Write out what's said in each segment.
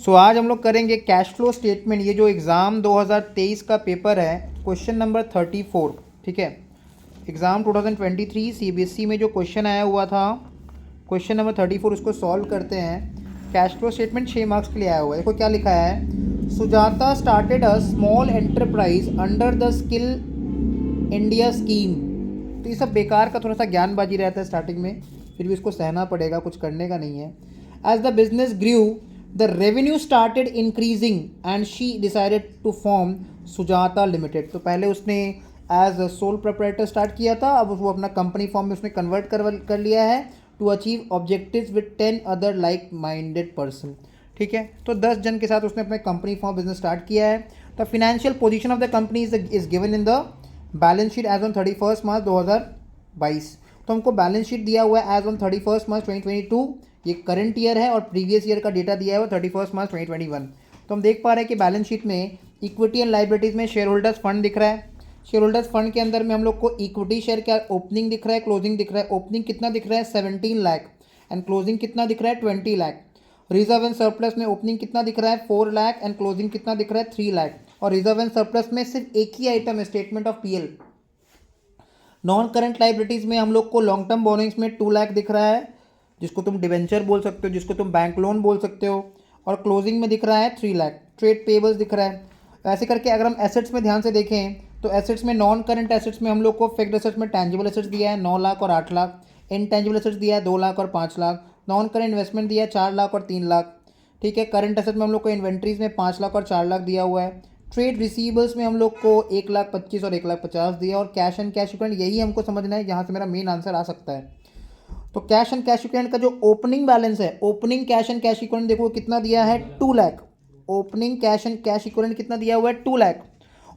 सो आज हम लोग करेंगे कैश फ्लो स्टेटमेंट। ये जो एग्ज़ाम 2023 का पेपर है, क्वेश्चन नंबर 34, ठीक है। एग्ज़ाम 2023 सीबीएसई में जो क्वेश्चन आया हुआ था, क्वेश्चन नंबर 34, उसको सॉल्व करते हैं। कैश फ्लो स्टेटमेंट 6 मार्क्स के लिए आया हुआ है। देखो क्या लिखा है। Sujata started a small enterprise under the skill India scheme. तो ये सब बेकार का थोड़ा सा ज्ञानबाजी रहता है स्टार्टिंग में, फिर भी इसको सहना पड़ेगा, कुछ करने का नहीं है। As the business grew the revenue started increasing and she decided to form Sujata limited. तो पहले उसने एज सोल प्रोप्राइटर स्टार्ट किया था, अब वो अपना कंपनी फॉर्म में उसने कन्वर्ट कर लिया है to achieve objectives with 10 other like minded person. ठीक है, तो 10 जन के साथ उसने अपने कंपनी फॉर्म बिजनेस स्टार्ट किया है। The financial position of the company is given in the balance sheet as on 31 March 2022। तो हमको बैलेंस शीट दिया हुआ है एज ऑन 31 मार्च 2022, ये करंट ईयर है, और प्रीवियस ईयर का डेटा दिया है वो 31 मार्च 2021। तो हम देख पा रहे हैं कि बैलेंस शीट में इक्विटी एंड लाइबिलिटीज़ में शेयर होल्डर्स फंड दिख रहा है। शेयर होल्डर्स फंड के अंदर में हम लोग को इक्विटी शेयर का ओपनिंग दिख रहा है, क्लोजिंग दिख रहा है। ओपनिंग कितना दिख रहा है 17 लाख एंड क्लोजिंग कितना दिख रहा है 20 लाख। रिजर्व एंड सरप्लस में ओपनिंग कितना दिख रहा है 4 लाख एंड क्लोजिंग कितना दिख रहा है 3 लाख। और रिजर्व एंड सरप्लस में सिर्फ एक ही आइटम है, statement of PL. Non current liabilities में हम लोग को लॉन्ग टर्म बोरोइंग्स में 2 लाख दिख रहा है, जिसको तुम डिवेंचर बोल सकते हो, जिसको तुम बैंक लोन बोल सकते हो। और क्लोजिंग में दिख रहा है 3 लाख। ट्रेड पेबल्स दिख रहा है। ऐसे करके अगर हम एसेट्स में ध्यान से देखें तो एसेट्स में नॉन करंट एसेट्स में हम लोग को फिक्स्ड एसेट्स में टेंजिबल एसेट्स दिया है 9 लाख और 8 लाख। इनटेंजिबल एसेट्स दिया है 2 लाख और 5 लाख। नॉन करंट इन्वेस्टमेंट दिया है 4 लाख और 3 लाख। ठीक है, करंट एसेट में हम लोग को इन्वेंट्रीज में 5 लाख और 4 लाख दिया हुआ है। ट्रेड रिसीवेबल्स में हम लोग को 1,25,000 और 1,50,000 दिया। और कैश एंड कैश इक्विवेलेंट, यही हमको समझना है, यहाँ से मेरा मेन आंसर आ सकता है। तो कैश एंड कैश इक्विवेलेंट का जो ओपनिंग बैलेंस है, opening cash and cash equivalent देखो कितना दिया है 2 lakh. Opening cash and cash equivalent कितना दिया हुआ है 2 लाख।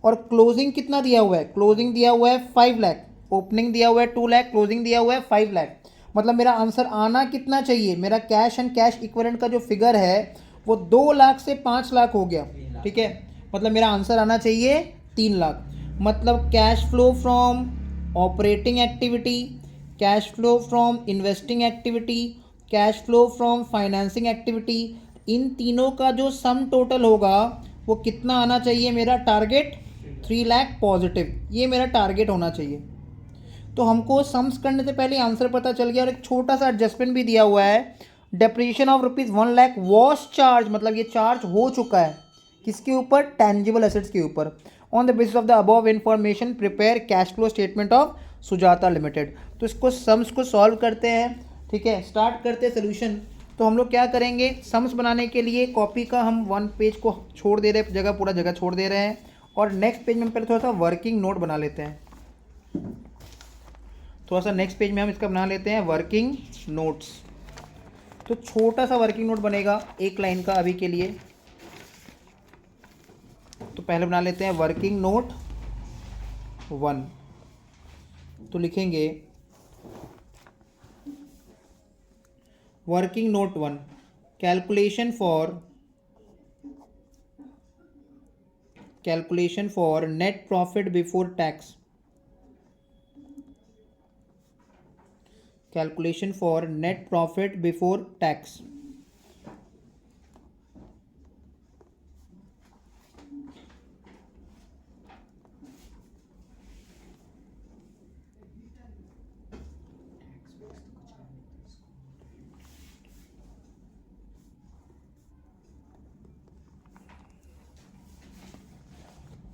और क्लोजिंग कितना दिया हुआ है, क्लोजिंग दिया हुआ है 5 लाख। ओपनिंग दिया हुआ है 2 लाख, क्लोजिंग दिया हुआ है 5 लाख। मतलब मेरा आंसर आना कितना चाहिए, मेरा कैश एंड कैश इक्विवेलेंट का जो फिगर है वो 2 लाख से 5 लाख हो गया। ठीक है, मतलब मेरा आंसर आना चाहिए 3 लाख। मतलब cash flow from operating activity, cash flow from investing activity, cash flow from financing activity, इन तीनों का जो सम टोटल होगा वो कितना आना चाहिए, मेरा टारगेट 3 लाख पॉजिटिव। ये मेरा टारगेट होना चाहिए। तो हमको सम्स करने से पहले आंसर पता चल गया। और एक छोटा सा एडजस्टमेंट भी दिया हुआ है, depreciation of ₹1 lakh was charge, मतलब ये चार्ज हो चुका है किसके ऊपर, टेंजिबल एसेट्स के ऊपर। On the basis of the above information prepare cash flow statement of Sujata limited. तो इसको सम्स को सॉल्व करते हैं। ठीक है, स्टार्ट करते हैं सोल्यूशन। तो हम लोग क्या करेंगे, सम्स बनाने के लिए कॉपी का हम 1 पेज को छोड़ दे रहे हैं, जगह पूरा जगह छोड़ दे रहे हैं। और नेक्स्ट पेज में हम पहले थोड़ा सा वर्किंग नोट बना लेते हैं। थोड़ा सा नेक्स्ट पेज में हम इसका बना लेते हैं वर्किंग नोट्स। तो छोटा सा वर्किंग नोट बनेगा 1 लाइन का अभी के लिए। तो पहले बना लेते हैं वर्किंग नोट 1। तो लिखेंगे working note 1, calculation for net profit before tax. Calculation for net profit before tax.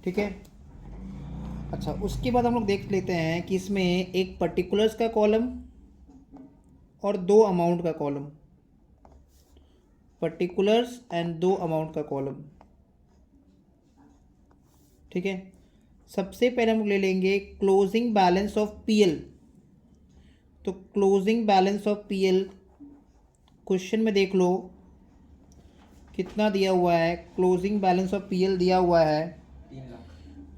ठीक है, अच्छा उसके बाद हम लोग देख लेते हैं कि इसमें एक पर्टिकुलर्स का कॉलम और 2 अमाउंट का कॉलम, पर्टिकुलर्स एंड 2 अमाउंट का कॉलम। ठीक है, सबसे पहले हम लोग ले लेंगे क्लोजिंग बैलेंस ऑफ पीएल। तो closing balance of PL question में देख लो कितना दिया हुआ है। क्लोजिंग बैलेंस ऑफ पीएल दिया हुआ है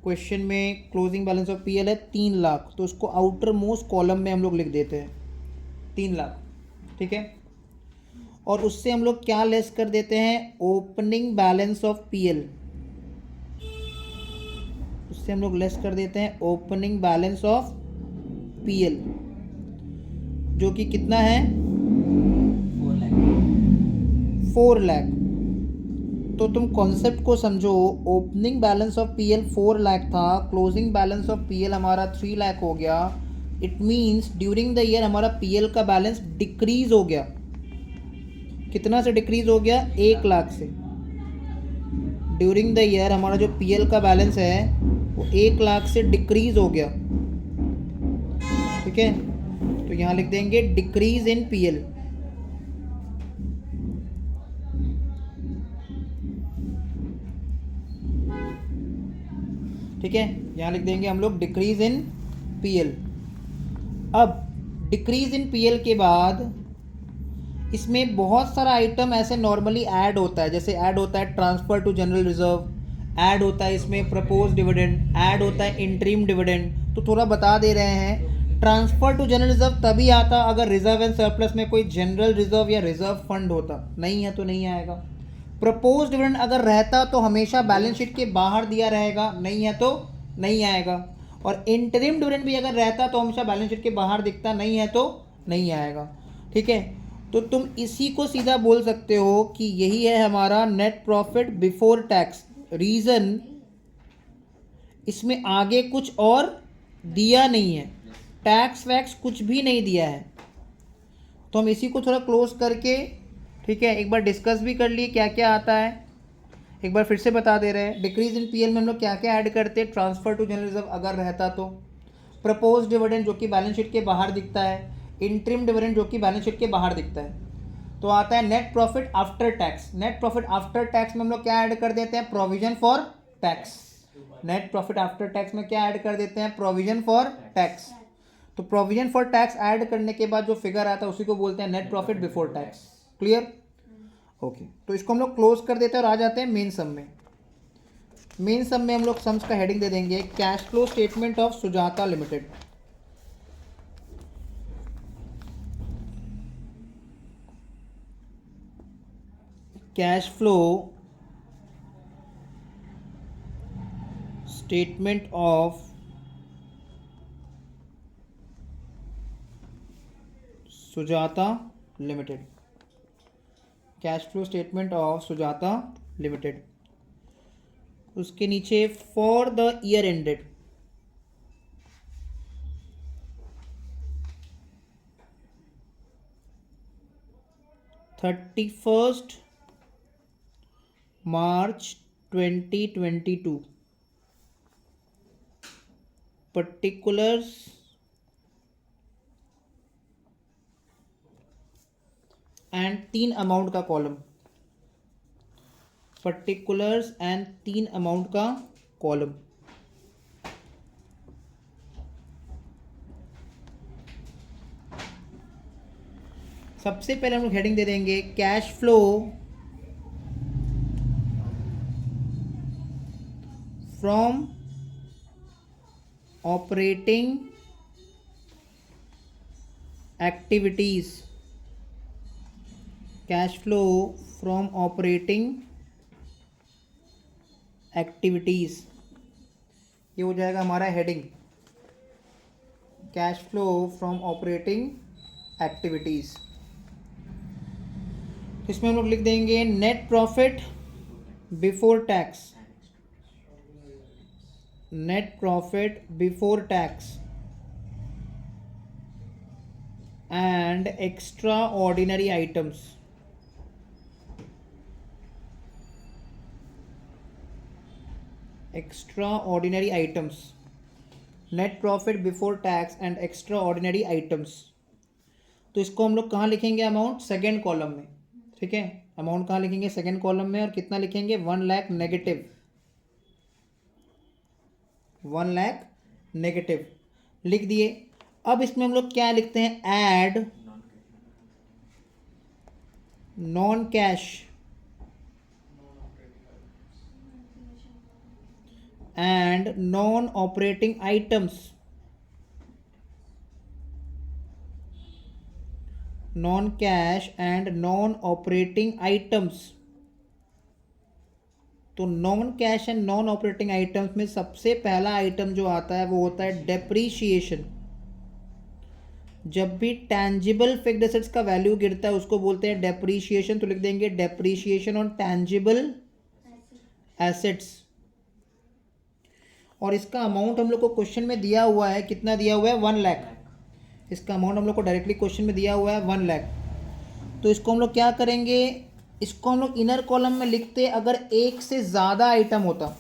क्वेश्चन में, क्लोजिंग बैलेंस ऑफ पीएल है 3 लाख। तो उसको आउटर मोस्ट कॉलम में हम लोग लिख देते हैं 3 लाख। ठीक है, और उससे हम लोग क्या लेस कर देते हैं, ओपनिंग बैलेंस ऑफ पीएल। उससे हम लोग लेस कर देते हैं ओपनिंग बैलेंस ऑफ पीएल, जो कि कितना है 4 लाख। तो तुम कॉन्सेप्ट को समझो। Opening balance of PL 4 lakh था, क्लोजिंग बैलेंस ऑफ पीएल हमारा 3 लाख हो गया। It means during the year हमारा पीएल का बैलेंस डिक्रीज हो गया। कितना से डिक्रीज हो गया? 1 लाख से। ड्यूरिंग द ईयर हमारा जो पीएल का बैलेंस है वो 1 लाख से डिक्रीज हो गया। ठीक है, तो यहाँ लिख देंगे डिक्रीज इन पीएल। ठीक है, यहाँ लिख देंगे हम लोग डिक्रीज इन पीएल। अब डिक्रीज इन पीएल के बाद इसमें बहुत सारा आइटम ऐसे नॉर्मली ऐड होता है, जैसे ऐड होता है transfer to general reserve, add होता है इसमें प्रपोज डिविडेंड, ऐड होता है इंटरिम डिविडेंड। तो थोड़ा बता दे रहे हैं, ट्रांसफर टू जनरल रिजर्व तभी आता अगर रिजर्व एंड सरप्लस में कोई जनरल रिजर्व या रिजर्व फंड होता, नहीं है तो नहीं आएगा। प्रपोज डिविडेंड अगर रहता तो हमेशा बैलेंस शीट के बाहर दिया रहेगा, नहीं है तो नहीं आएगा। और इंटरिम डिविडेंड भी अगर रहता तो हमेशा बैलेंस शीट के बाहर दिखता, नहीं है तो नहीं आएगा। ठीक है, तो तुम इसी को सीधा बोल सकते हो कि यही है हमारा net profit before tax. Reason, इसमें आगे कुछ और दिया नहीं है, टैक्स वैक्स कुछ भी नहीं दिया है। तो हम इसी को थोड़ा क्लोज करके, ठीक है, एक बार डिस्कस भी कर लिए क्या क्या आता है। एक बार फिर से बता दे रहे हैं, डिक्रीज इन पीएल में हम लोग क्या क्या ऐड करते हैं, ट्रांसफर टू जनरल रिजर्व अगर रहता तो, प्रपोज डिविडेंड जो कि बैलेंस शीट के बाहर दिखता है, इंटरिम डिविडेंड जो कि बैलेंस शीट के बाहर दिखता है। तो आता है net profit after tax. Net profit after tax में हम लोग क्या ऐड कर देते हैं, provision for tax. Net profit after tax में क्या ऐड कर देते हैं, प्रोविजन फॉर टैक्स। तो प्रोविजन फॉर टैक्स ऐड करने के बाद जो फिगर आता है उसी को बोलते हैं net profit before tax. Clear? Okay, तो इसको हम लोग क्लोज कर देते हैं और आ जाते हैं मेन सम में। मेन सम में हम लोग सम्स का हेडिंग दे देंगे cash flow statement of Sujata limited. Cash flow statement of Sujata limited. Cash flow statement of Sujata limited, उसके नीचे for the year ended, (31 March 2022) particulars and 3 amount का कॉलम, पर्टिकुलर्स एंड 3 अमाउंट का कॉलम। सबसे पहले हम लोग हेडिंग दे देंगे cash flow from operating activities. Cash flow from operating activities, ये हो जाएगा हमारा heading, cash flow from operating activities. इसमें हम लोग लिख देंगे net profit before tax, net profit before tax and extra ordinary items. Extra ordinary items, net profit before tax and extra ordinary items. तो इसको हम लोग कहाँ लिखेंगे, अमाउंट सेकेंड कॉलम में। ठीक है, अमाउंट कहाँ लिखेंगे, सेकेंड कॉलम में। और कितना लिखेंगे, 1 लाख नेगेटिव, 1 लाख नेगेटिव लिख दिए। अब इसमें हम लोग क्या लिखते हैं, add non cash and non-operating items, non-cash and non-operating items। तो non cash and non operating items में सबसे पहला आइटम जो आता है वो होता है डेप्रीशिएशन। जब भी टैंजिबल फिक्स्ड एसेट्स का वैल्यू गिरता है उसको बोलते हैं डेप्रीशिएशन। तो लिख देंगे डेप्रीशिएशन ऑन टैंजिबल एसेट्स, और इसका अमाउंट हम लोग को क्वेश्चन में दिया हुआ है, कितना दिया हुआ है 1 लाख। इसका अमाउंट हम लोग को डायरेक्टली क्वेश्चन में दिया हुआ है 1 लाख। तो इसको हम लोग क्या करेंगे, इसको हम लोग इनर कॉलम में लिखते अगर एक से ज़्यादा आइटम होता,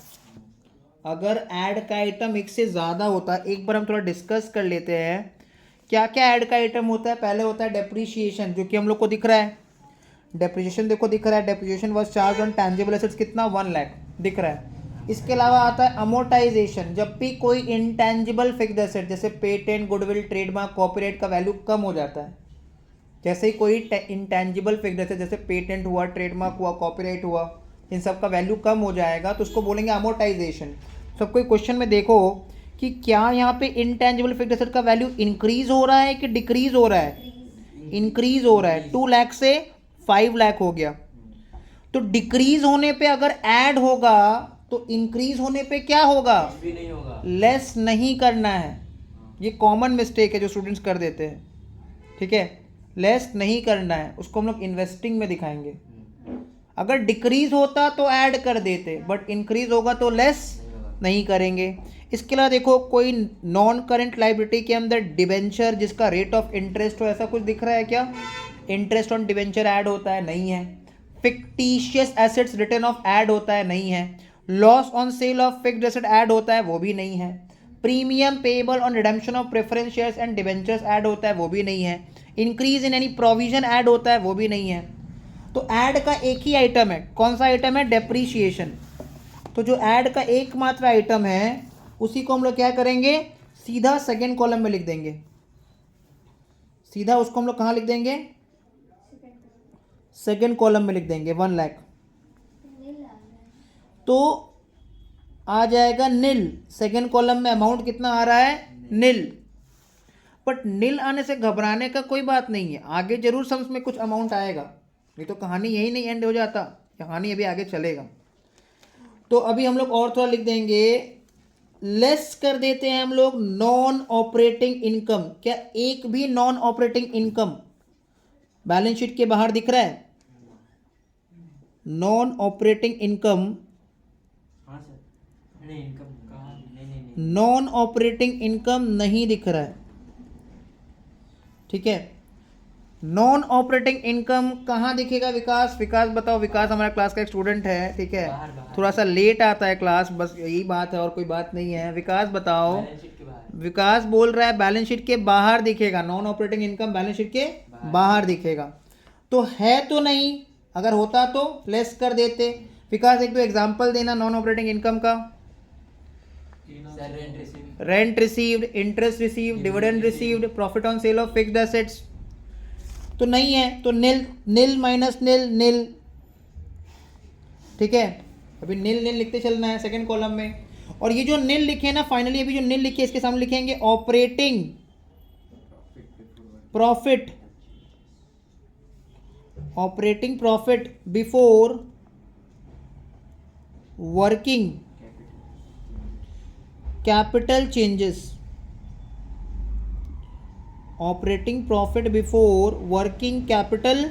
अगर ऐड का आइटम एक से ज़्यादा होता। एक बार हम थोड़ा डिस्कस कर लेते हैं क्या क्या ऐड का आइटम होता है। पहले होता है डेप्रीशिएशन, जो कि हम लोग को दिख रहा है, डेप्रीशिएशन देखो दिख रहा है, depreciation was charge on tangible assets कितना 1 लाख दिख रहा है। इसके अलावा आता है अमोर्टाइजेशन, जब भी कोई इंटैंजिबल फिक्स्ड एसेट जैसे पेटेंट, गुडविल, ट्रेडमार्क, कॉपीराइट का वैल्यू कम हो जाता है, जैसे ही कोई इंटैंजिबल फिक्स्ड एसेट जैसे पेटेंट हुआ, ट्रेडमार्क हुआ, कॉपीराइट हुआ, इन सब का वैल्यू कम हो जाएगा तो उसको बोलेंगे अमोर्टाइजेशन। सब कोई क्वेश्चन में देखो कि क्या यहाँ पे इंटैंजिबल फिक्स्ड एसेट का वैल्यू इंक्रीज हो रहा है कि डिक्रीज हो रहा है, इंक्रीज हो रहा है। 2 लाख से 5 लाख हो गया, तो डिक्रीज होने पे अगर ऐड होगा तो इंक्रीज होने पे क्या होगा, भी नहीं होगा, लेस नहीं करना है। ये कॉमन मिस्टेक है जो स्टूडेंट्स कर देते हैं, ठीक है, लेस नहीं करना है। उसको हम लोग इन्वेस्टिंग में दिखाएंगे। अगर डिक्रीज होता तो ऐड कर देते, बट इंक्रीज होगा तो लेस नहीं करेंगे। इसके अलावा देखो कोई नॉन करेंट लाइबिलिटी के अंदर डिबेंचर जिसका रेट ऑफ इंटरेस्ट हो, ऐसा कुछ दिख रहा है क्या, इंटरेस्ट ऑन डिबेंचर ऐड होता है, नहीं है। Fictitious assets return of add होता है, नहीं है। Loss on sale of fixed asset add होता है, वो भी नहीं है। Premium payable on redemption of preference shares and debentures add होता है, वो भी नहीं है। Increase in any provision add होता है, वो भी नहीं है। तो ऐड का एक ही आइटम है, कौन सा आइटम है, डेप्रीशिएशन। तो जो ऐड का एकमात्र आइटम है उसी को हम लोग क्या करेंगे, सीधा सेकेंड कॉलम में लिख देंगे। सीधा उसको हम लोग कहाँ लिख देंगे, सेकेंड कॉलम में लिख देंगे 1 लाख। तो आ जाएगा नील, सेकेंड कॉलम में अमाउंट कितना आ रहा है, नील। बट नील आने से घबराने का कोई बात नहीं है, आगे जरूर सम्स में कुछ अमाउंट आएगा, नहीं तो कहानी यही नहीं एंड हो जाता, कहानी अभी आगे चलेगा। तो अभी हम लोग और थोड़ा लिख देंगे, लेस कर देते हैं हम लोग नॉन ऑपरेटिंग इनकम। क्या एक भी non operating income balance sheet के बाहर दिख रहा है, नॉन ऑपरेटिंग इनकम, नहीं इनकम कहाँ, नहीं नॉन ऑपरेटिंग इनकम नहीं दिख रहा है, ठीक है। नॉन ऑपरेटिंग इनकम कहाँ दिखेगा, विकास, विकास बताओ। विकास हमारा क्लास का एक स्टूडेंट है, ठीक है, थोड़ा सा लेट आता है क्लास, बस यही बात है और कोई बात नहीं है। विकास बताओ, बैलेंस शीट के बाहर, विकास बोल रहा है बैलेंस शीट के बाहर दिखेगा, non operating income balance sheet के बाहर दिखेगा। तो है तो नहीं, अगर होता तो लेस कर देते। विकास एक दो एग्जांपल देना नॉन ऑपरेटिंग इनकम का। Sir rent receive, rent received, interest received, dividend received, profit on sale of fixed assets, तो नहीं है, तो नील, नील माइनस नील, नील, ठीक है। अभी नील नील लिखते चलना है सेकंड कॉलम में। और ये जो नील लिखे हैं ना, फाइनली अभी जो नील लिखे इसके सामने लिखेंगे operating profit, operating profit before working capital changes, operating profit before working capital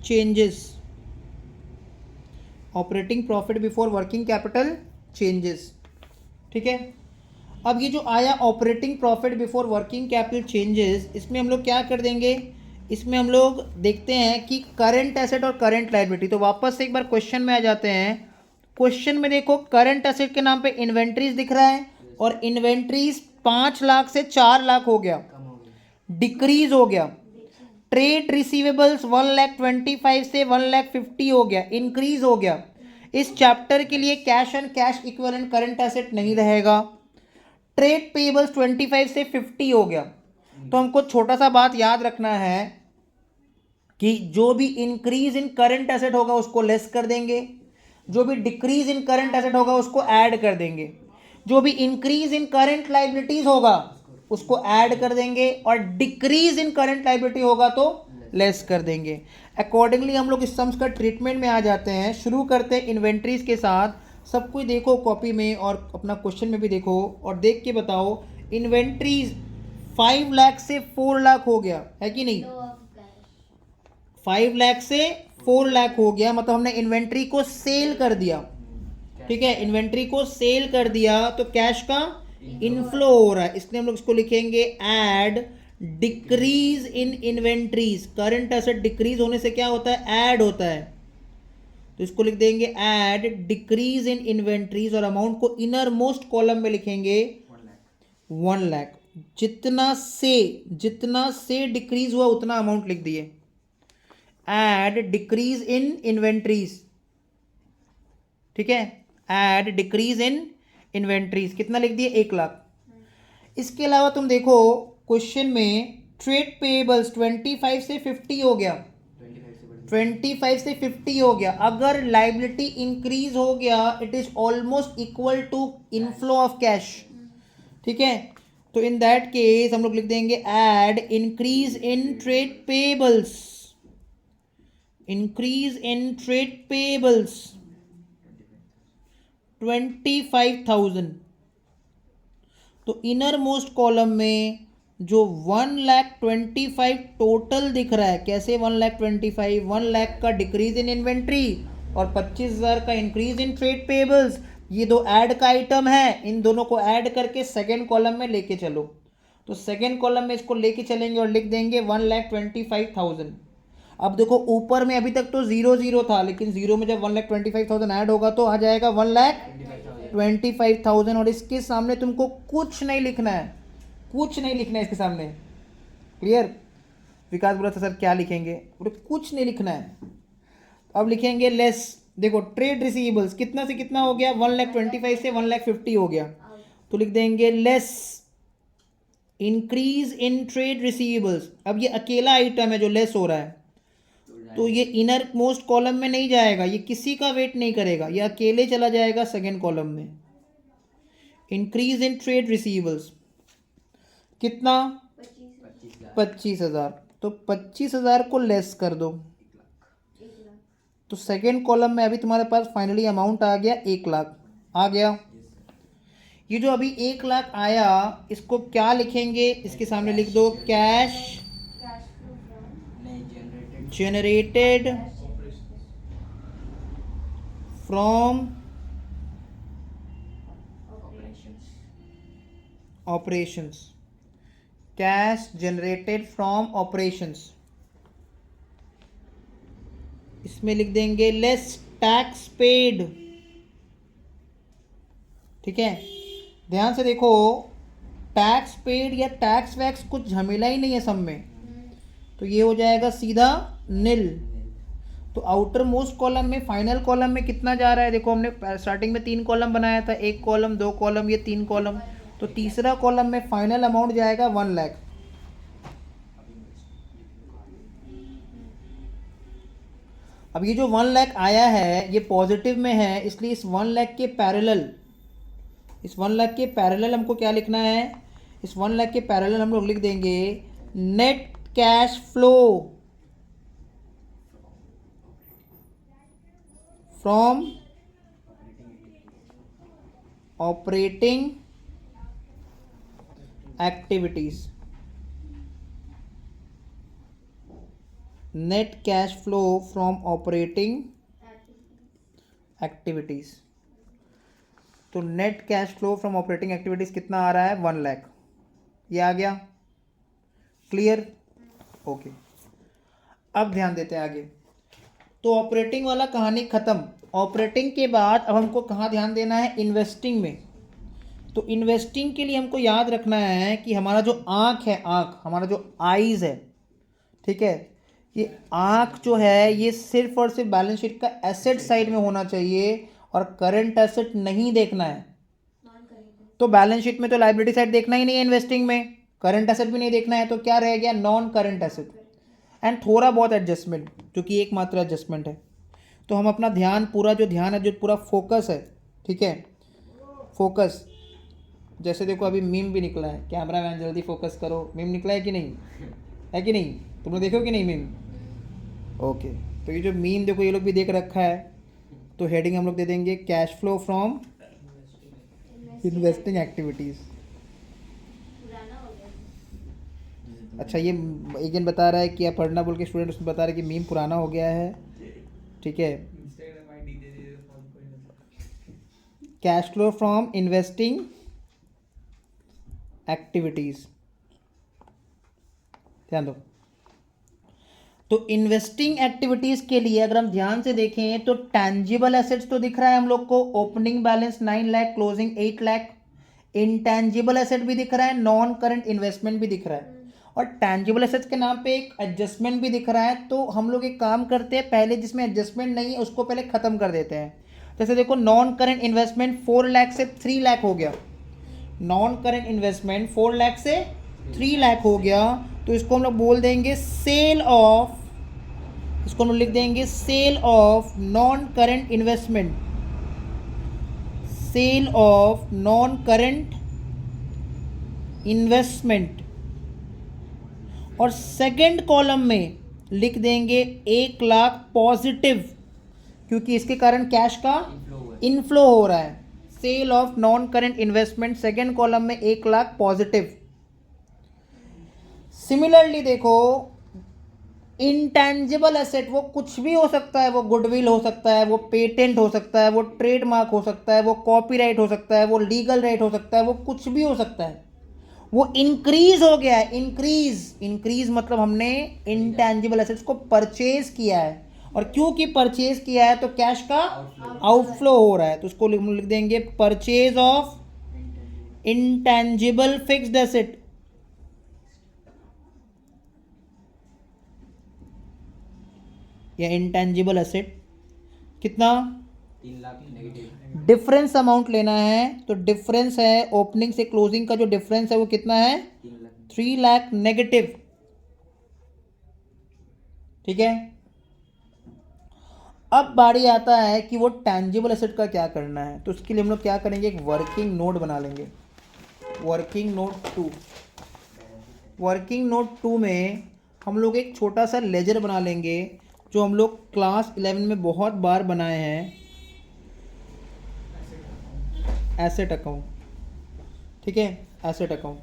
changes, operating profit before working capital changes, ठीक है। अब ये जो आया operating profit before working capital changes, इसमें हम लोग क्या कर देंगे, इसमें हम लोग देखते हैं कि करंट एसेट और करंट लायबिलिटी। तो वापस से एक बार क्वेश्चन में आ जाते हैं। क्वेश्चन में देखो करंट एसेट के नाम पे इन्वेंट्रीज दिख रहा है, और इन्वेंट्रीज 5 लाख से 4 लाख हो गया, कम हो गया, डिक्रीज हो गया। ट्रेड रिसीवेबल्स 1,25,000 से 1,50,000 हो गया, इंक्रीज हो गया। इस चैप्टर के लिए cash and cash equivalent current asset नहीं रहेगा। ट्रेड पेबल्स 25 से 50 हो गया। तो हमको छोटा सा बात याद रखना है कि जो भी इंक्रीज इन करंट एसेट होगा उसको लेस कर देंगे, जो भी डिक्रीज इन करंट एसेट होगा उसको ऐड कर देंगे, जो भी इंक्रीज इन करंट लायबिलिटीज होगा उसको ऐड कर देंगे, और डिक्रीज इन करंट लायबिलिटी होगा तो लेस कर देंगे। अकॉर्डिंगली हम लोग इस सम्स का ट्रीटमेंट में आ जाते हैं। शुरू करते हैं इन्वेंट्रीज के साथ। सब कुछ देखो कॉपी में और अपना क्वेश्चन में भी देखो, और देख के बताओ। इन्वेंट्रीज 5 लाख से 4 लाख हो गया है कि नहीं, 5 लाख से 4 लाख हो गया, मतलब हमने इन्वेंट्री को सेल कर दिया, ठीक है, इन्वेंट्री को सेल कर दिया तो कैश का इनफ्लो हो रहा है, इसलिए हम लोग इसको लिखेंगे add decrease in inventories. Current asset decrease होने से क्या होता है, ऐड होता है, तो इसको लिख देंगे ऐड डिक्रीज इन इन्वेंट्रीज और अमाउंट को इनर मोस्ट कॉलम में लिखेंगे 1 लाख। जितना से डिक्रीज हुआ उतना अमाउंट लिख दिए। ऐड डिक्रीज इन इन्वेंट्रीज, ठीक है, ऐड डिक्रीज इन इन्वेंट्रीज कितना लिख दिए, 1 लाख। इसके अलावा तुम देखो क्वेश्चन में ट्रेड पेएबल्स 25 से 50 हो गया, 25 से 50 हो गया। अगर लाइबिलिटी इंक्रीज हो गया it is almost equal to inflow of cash, ठीक है, तो इन दैट केस हम लोग लिख देंगे add increase in trade payables, increase in trade payables 25,000। तो इनर मोस्ट कॉलम में जो 1,25,000 टोटल दिख रहा है, कैसे 1,25,000, 1 लाख का डिक्रीज इन इन्वेंट्री और 25,000 का इंक्रीज इन ट्रेड पेएबल्स, ये दो ऐड का आइटम है, इन दोनों को ऐड करके सेकेंड कॉलम में लेके चलो। तो सेकेंड कॉलम में इसको लेके चलेंगे और लिख देंगे 1,25,000। अब देखो ऊपर में अभी तक तो 0 था, लेकिन 0 में जब 1,25,000 ऐड होगा तो आ जाएगा 1,25,000 और इसके सामने तुमको कुछ नहीं लिखना है, कुछ नहीं लिखना है इसके सामने। क्लियर? विकास बोला था सर क्या लिखेंगे, बोले कुछ नहीं लिखना है। अब लिखेंगे लेस, देखो ट्रेड रिसीवेबल्स कितना से कितना हो गया, 1,25,000 से 1,50,000 हो गया, तो लिख देंगे less increase in trade receivables. अब ये अकेला आइटम है जो लेस हो रहा है, तो ये इनर मोस्ट कॉलम में नहीं जाएगा, ये किसी का वेट नहीं करेगा, ये अकेले चला जाएगा सेकेंड कॉलम में। इंक्रीज इन ट्रेड रिसीवेबल्स कितना, 25,000, तो 25,000 को लेस कर दो, तो सेकेंड कॉलम में अभी तुम्हारे पास फाइनली अमाउंट आ गया 1 लाख आ गया। ये जो अभी 1 लाख आया इसको क्या लिखेंगे, इसके सामने लिख दो cash generated from operations, cash generated from operations, इसमें लिख देंगे लेस टैक्स पेड, ठीक है। ध्यान से देखो टैक्स पेड या टैक्स वैक्स कुछ झमेला ही नहीं है सब में, तो ये हो जाएगा सीधा नील। तो आउटर मोस्ट कॉलम में फाइनल कॉलम में कितना जा रहा है, देखो हमने स्टार्टिंग में 3 कॉलम बनाया था, 1 कॉलम 2 कॉलम ये 3 कॉलम, तो तीसरा कॉलम में फाइनल अमाउंट जाएगा 1 लाख। अब ये जो 1 लाख आया है ये पॉजिटिव में है, इसलिए इस 1 लाख के पैरेलल, इस 1 लाख के पैरेलल हमको क्या लिखना है, इस 1 लाख के पैरेलल हम लोग लिख देंगे net cash flow from operating activities, net cash flow from operating activities. तो net cash flow from operating activities कितना आ रहा है, 1 लाख, ये आ गया। क्लियर? ओके। अब ध्यान देते हैं आगे। तो ऑपरेटिंग वाला कहानी खत्म। ऑपरेटिंग के बाद अब हमको कहाँ ध्यान देना है, इन्वेस्टिंग में। तो इन्वेस्टिंग के लिए हमको याद रखना है कि हमारा जो आँख है, आँख हमारा जो आईज है, ठीक है, ये आँख जो है ये सिर्फ और सिर्फ बैलेंस शीट का एसेट साइड में होना चाहिए और करंट एसेट नहीं देखना है। तो बैलेंस शीट में तो लायबिलिटी साइड देखना ही नहीं है, इन्वेस्टिंग में करंट एसेट भी नहीं देखना है, तो क्या रह गया, नॉन करंट एसेट एंड थोड़ा बहुत एडजस्टमेंट, जो कि एकमात्र एडजस्टमेंट है। तो हम अपना ध्यान, पूरा जो ध्यान है, जो पूरा फोकस है, ठीक है, फोकस, जैसे देखो अभी मीम भी निकला है, कैमरा मैन जल्दी फोकस करो, मीम निकला है कि नहीं, है कि नहीं, तुम लोग देखो कि नहीं मीम? ओके, तो ये जो मीम देखो ये लोग भी देख रखा है, तो हेडिंग हम लोग दे देंगे cash flow from investing activities. अच्छा, ये एक जन बता रहा है कि आप पढ़ना बोल के स्टूडेंट उसमें बता रहे हैं कि मीम पुराना हो गया है, ठीक है, cash flow from investing activities, ध्यान दो। तो इन्वेस्टिंग एक्टिविटीज के लिए अगर हम ध्यान से देखें तो टैंजिबल एसेट्स तो दिख रहा है हम लोग को, opening balance 9 lakh, closing 8 lakh. Intangible asset भी दिख रहा है, नॉन करंट इन्वेस्टमेंट भी दिख रहा है, और टैंजिबल एसेट्स के नाम पे एक एडजस्टमेंट भी दिख रहा है। तो हम लोग एक काम करते हैं, पहले जिसमें एडजस्टमेंट नहीं है उसको पहले खत्म कर देते हैं। जैसे देखो नॉन करंट इन्वेस्टमेंट 4 लाख से 3 लाख हो गया, नॉन करंट इन्वेस्टमेंट 4 लाख से 3 लाख हो गया, तो इसको हम लोग बोल देंगे सेल ऑफ, इसको हम लोग लिख देंगे sale of non current investment, sale of non current investment. और सेकंड कॉलम में लिख देंगे 1 लाख पॉजिटिव, क्योंकि इसके कारण कैश का इनफ्लो हो रहा है। Sale of non current investment, second column में 1 लाख पॉजिटिव। सिमिलरली देखो इंटैंजिबल एसेट, वो कुछ भी हो सकता है, वो गुडविल हो सकता है, वो पेटेंट हो सकता है, वो ट्रेडमार्क हो सकता है, वो कॉपीराइट हो सकता है, वो लीगल राइट हो सकता है, वो कुछ भी हो सकता है। वो इंक्रीज हो गया है, इंक्रीज मतलब हमने इंटैंजिबल एसेट्स को परचेज किया है, और क्योंकि परचेज किया है तो कैश का आउटफ्लो हो रहा है, तो उसको लिख देंगे purchase of intangible fixed asset. या इंटैंजिबल एसेट कितना, 3 लाख नेगेटिव। डिफरेंस अमाउंट लेना है, तो डिफरेंस है ओपनिंग से क्लोजिंग का जो डिफरेंस है वो कितना है, 3 लाख नेगेटिव। ठीक है, अब बारी आता है कि वो टैंजिबल एसेट का क्या करना है। तो उसके लिए हम लोग क्या करेंगे, एक वर्किंग नोट बना लेंगे, वर्किंग नोट 2। वर्किंग नोट 2 में हम लोग एक छोटा सा लेजर बना लेंगे जो हम लोग क्लास 11 में बहुत बार बनाए हैं, एसेट अकाउंट। ठीक है, एसेट अकाउंट।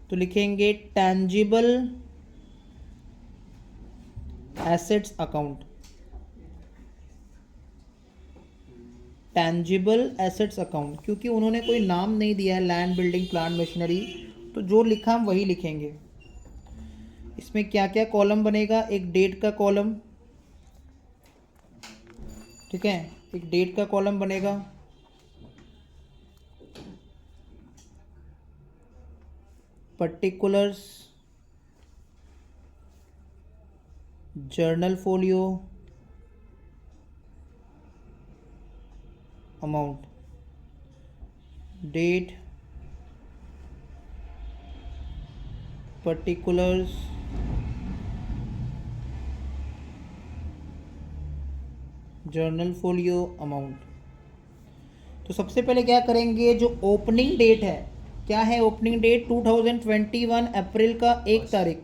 तो लिखेंगे tangible assets account, tangible assets account, क्योंकि उन्होंने कोई नाम नहीं दिया है, लैंड, बिल्डिंग, प्लांट, मशीनरी, तो जो लिखा हम वही लिखेंगे। इसमें क्या क्या कॉलम बनेगा, एक डेट का कॉलम, ठीक है, एक डेट का कॉलम बनेगा, particulars, journal folio, amount, date, particulars, journal folio, amount. तो सबसे पहले क्या करेंगे, जो ओपनिंग डेट है, क्या है ओपनिंग डेट, 2021 अप्रैल का 1 तारीख।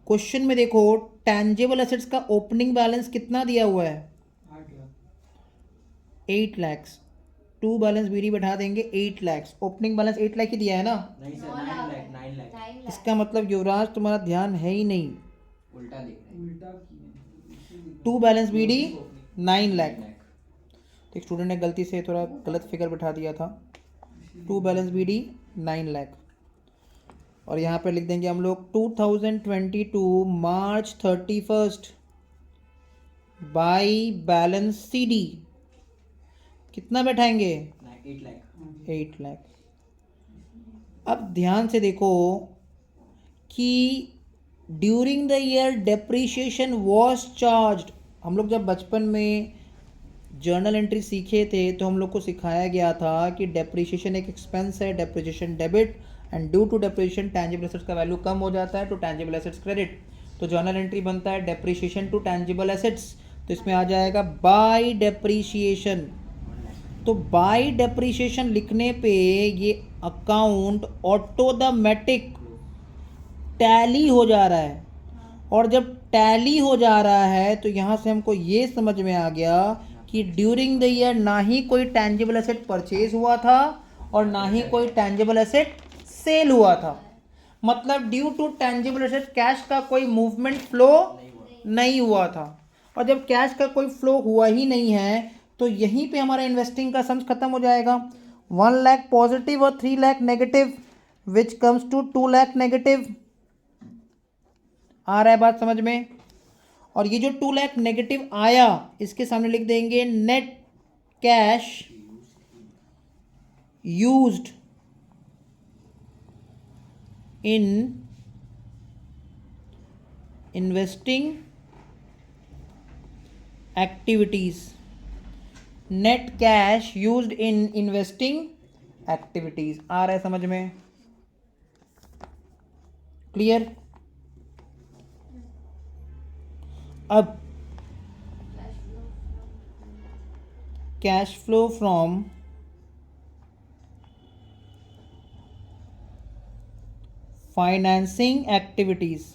क्वेश्चन में देखो टैंजिबल एसेट्स का ओपनिंग बैलेंस कितना दिया हुआ है, 8 लैक्स। टू बैलेंस बीडी बैठा देंगे 8 लैक्स, ओपनिंग बैलेंस 8 लाख ही दिया है ना। नहीं सर, 9 लाख, 9 लाख। इसका मतलब युवराज तुम्हारा ध्यान है ही नहीं, उल्टा दिख रहा है। To balance BD 9 lakh. तो एक स्टूडेंट ने गलती से थोड़ा गलत फिगर बैठा दिया था, टू बैलेंस बीडी 9 लाख। और यहाँ पे लिख देंगे हम लोग 2022 मार्च 31 बाई बैलेंस सीडी कितना बैठाएंगे, 8 लाख। 8 लाख। अब ध्यान से देखो कि during the year depreciation was charged. हम लोग जब बचपन में जर्नल एंट्री सीखे थे तो हम लोग को सिखाया गया था कि डेप्रीशिएशन एक एक्सपेंस है, depreciation debit, and due to depreciation tangible assets का वैल्यू कम हो जाता है तो टैंजिबल एसेट्स क्रेडिट। तो जर्नल एंट्री बनता है डेप्रीशिएशन टू टैंजिबल एसेट्स, तो इसमें आ जाएगा बाय डेप्रीशिएशन। तो बाय डेप्रीशिएशन लिखने पे ये अकाउंट ऑटोमेटिक टैली हो जा रहा है, और जब टैली हो जा रहा है तो यहाँ से हमको ये समझ में आ गया कि ड्यूरिंग द ईयर ना ही कोई टैंजिबल एसेट परचेज हुआ था और ना ही कोई टैंजिबल एसेट सेल हुआ था। मतलब due to tangible asset cash का कोई मूवमेंट फ्लो नहीं हुआ था। और जब कैश का कोई फ्लो हुआ ही नहीं है तो यहीं पे हमारा इन्वेस्टिंग का सम्स खत्म हो जाएगा। 1 लाख पॉजिटिव और 3 lakh negative which comes to 2 lakh negative. आ रहा है बात समझ में? और ये जो 2 लाख नेगेटिव आया इसके सामने लिख देंगे net cash used in investing activities. Net cash used in investing activities. आ रहा है समझ में? क्लियर? अब cash flow from financing activities.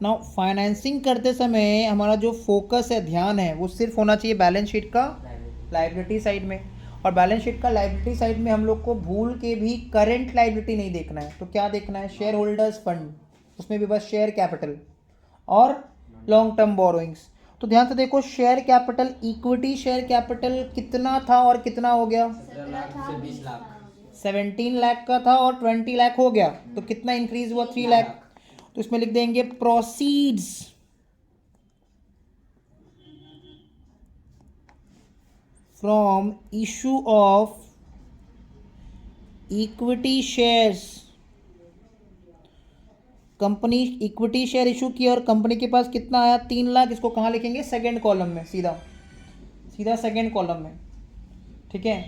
Now financing करते समय हमारा जो फोकस है, ध्यान है, वो सिर्फ होना चाहिए बैलेंस शीट का लायबिलिटी साइड में। और बैलेंस शीट का लायबिलिटी साइड में हम लोग को भूल के भी करंट लायबिलिटी नहीं देखना है। तो क्या देखना है? शेयर होल्डर्स फंड, उसमें भी बस शेयर कैपिटल और लॉन्ग टर्म बोरोइंग्स। तो ध्यान से देखो, share capital, equity share capital कितना था और कितना हो गया? 17 लाख से 20 लाख। 17 लाख का था और 20 लाख हो गया, तो कितना इंक्रीज हुआ? 3 लाख। तो इसमें लिख देंगे proceeds from issue of equity shares. Company equity share issue किया और कंपनी के पास कितना आया? 3 लाख। इसको कहाँ लिखेंगे? सेकेंड कॉलम में, सीधा सीधा सेकेंड कॉलम में। ठीक है,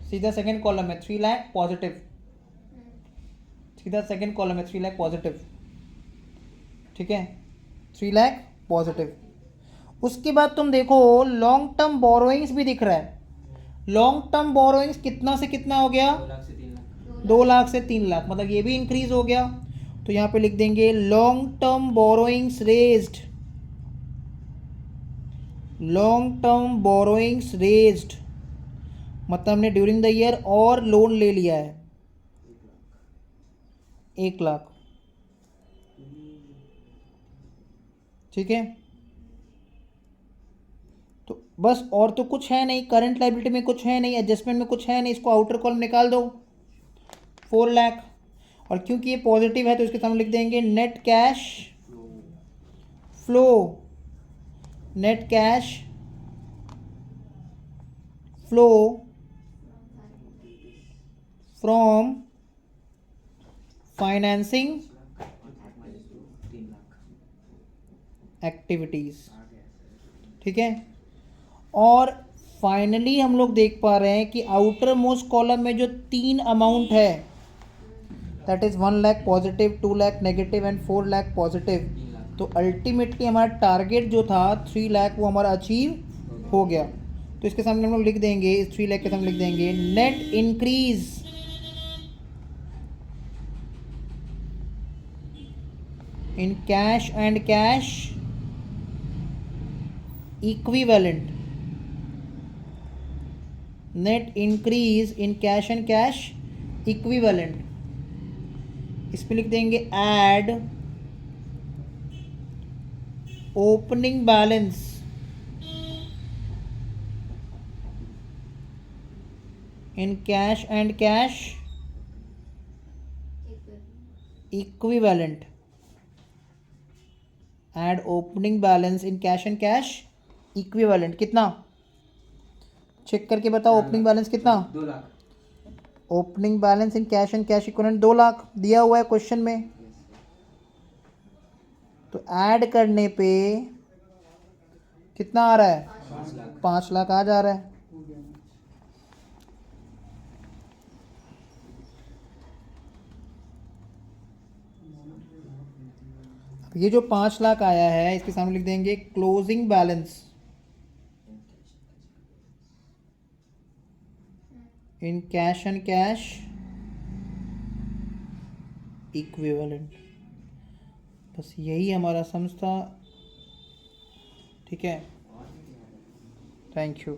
सीधा सेकेंड कॉलम में 3 लाख पॉजिटिव, सीधा सेकेंड कॉलम में 3 लाख पॉजिटिव। ठीक है, 3 लाख पॉजिटिव। उसके बाद तुम देखो लॉन्ग टर्म बोरोइंग्स भी दिख रहा है। लॉन्ग टर्म बोरोइंग्स कितना से कितना हो गया? 2 लाख से 3 लाख। 2 लाख से 3 लाख, मतलब ये भी इंक्रीज हो गया। तो यहाँ पे लिख देंगे long term borrowings raised, long term borrowings raised मतलब हमने ड्यूरिंग द ईयर और लोन ले लिया है 1 लाख। ठीक है, तो बस और तो कुछ है नहीं, करंट लायबिलिटी में कुछ है नहीं, एडजस्टमेंट में कुछ है नहीं, इसको आउटर कॉलम निकाल दो 4 लाख। और क्योंकि ये पॉजिटिव है तो इसके सामने लिख देंगे net cash flow, net cash flow from financing 3 lakh activities. ठीक है, और फाइनली हम लोग देख पा रहे हैं कि आउटर मोस्ट कॉलम में जो 3 अमाउंट है, that is 1 lakh positive, 2 lakh negative and 4 lakh positive. तो अल्टीमेटली हमारा टारगेट जो था 3 लाख वो हमारा अचीव हो गया। तो इसके सामने हम लोग लिख देंगे, इस 3 लाख के सामने लिख देंगे net increase in cash and cash equivalent, net increase in cash and cash equivalent. इसमें लिख देंगे add opening balance in cash and cash equivalent, add opening balance in cash and cash equivalent. कितना चेक करके बताओ, opening balance कितना? 2 lakh. Opening balance in cash and cash equivalent 2 lakh दिया हुआ है क्वेश्चन में। तो ऐड करने पे कितना आ रहा है? 5 लाख। 5 लाख आ जा रहा है। अब ये जो 5 लाख आया है इसके सामने लिख देंगे closing balance in cash and cash equivalent. बस यही हमारा सम्स था। ठीक है, थैंक यू।